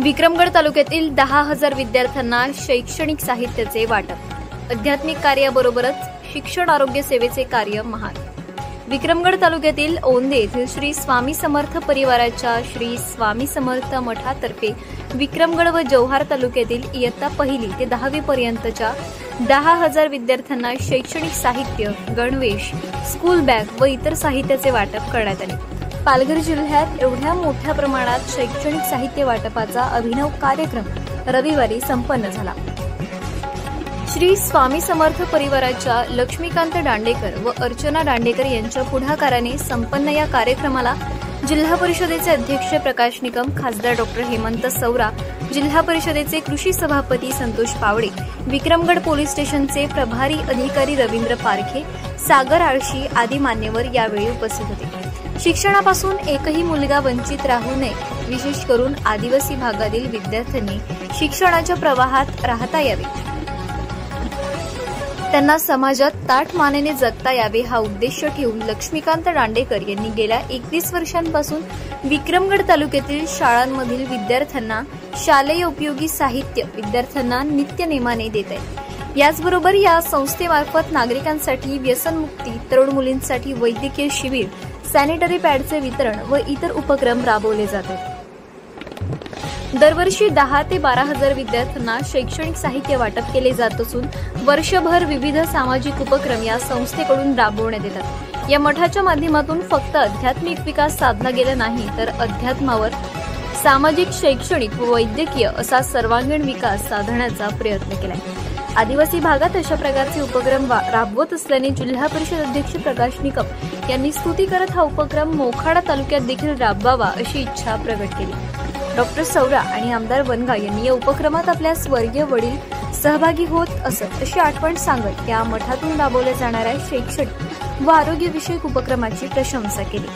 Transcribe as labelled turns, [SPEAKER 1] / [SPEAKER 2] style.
[SPEAKER 1] विक्रमगड तालुक्यातील 10,000 विद्यार्थ्यांना शैक्षणिक साहित्याचे वाटप। आध्यात्मिक कार्याबरोबरच शिक्षण आरोग्य सेवेचे कार्य महान। विक्रमगड तालुक्यातील औंधे येथील श्री स्वामी समर्थ परिवाराच्या श्री स्वामी समर्थ मठातर्फे विक्रमगड व जव्हार तालुक्यातील इयत्ता 1ली ते 10वी पर्यंतच्या 10,000 विद्यार्थ्यांना शैक्षणिक साहित्य, गणवेश, स्कूल बॅग व इतर साहित्याचे वाटप करण्यात आले। पालघर जिल्ह्यात एवढ्या मोठ्या प्रमाणात शैक्षणिक साहित्य वाटपाचा अभिनव कार्यक्रम रविवारी संपन्न झाला। श्री स्वामी समर्थ परिवाराच्या लक्ष्मीकांत दांडेकर व अर्चना दांडेकर यांच्या पुढाकाराने संपन्न या कार्यक्रमाला जिल्हा परिषदेचे अध्यक्ष प्रकाश निकम, खासदार डॉ. हेमंत सौरा, जिल्हा परिषदेचे कृषी सभापती संतोष पावडे, विक्रमगड पोलीस स्टेशनचे प्रभारी अधिकारी रवींद्र पारखे, सागर आळशी आदी मान्यवर यावेळी उपस्थित होते। शिक्षणापासून एकही मुलगा वंचित राहू नये, विशेष करून आदिवासी भागातील विद्यार्थ्यांनी शिक्षणाच्या प्रवाहात राहता यावे, त्यांना समाजात ताठ मानेने जगता यावे हा उद्देश ठेवून लक्ष्मीकांत दांडेकर यांनी गेल्या 21 वर्षांपासून विक्रमगड तालुक्यातील शाळांमधील विद्यार्थ्यांना शालेय उपयोगी साहित्य विद्यार्थ्यांना नित्यनेमाने देत आहेत। याचबरोबर या संस्थेमार्फत नागरिकांसाठी व्यसनमुक्ती, तरुण मुलींसाठी वैद्यकीय शिबिर, सॅनिटरी पॅडचे वितरण व इतर उपक्रम राबवले जातात। दरवर्षी 10 ते 12,000 विद्यार्थ्यांना शैक्षणिक साहित्य वाटप केले जात असून वर्षभर विविध सामाजिक उपक्रम या संस्थेकडून राबवण्यात येतात। या मठाच्या माध्यमातून फक्त आध्यात्मिक विकास साधला गेला नाही, तर अध्यात्मावर सामाजिक, शैक्षणिक व वैद्यकीय असा सर्वांगीण विकास साधण्याचा प्रयत्न केलाय। आदिवासी भागात अशा प्रकारचे उपक्रम राबवत असल्याने जिल्हा परिषद अध्यक्ष प्रकाश निकम यांनी स्तुती करत हा उपक्रम मोखाडा तालुक्यात देखील राबवावा अशी इच्छा प्रकट केली। डॉ. सौरा आणि आमदार वनगा यांनी या उपक्रमात आपल्या स्वर्गीय वडील सहभागी होत असत अशी आठवण सांगत या मठातून राबवल्या जाणाऱ्या शैक्षणिक व आरोग्यविषयक उपक्रमाची प्रशंसा केली।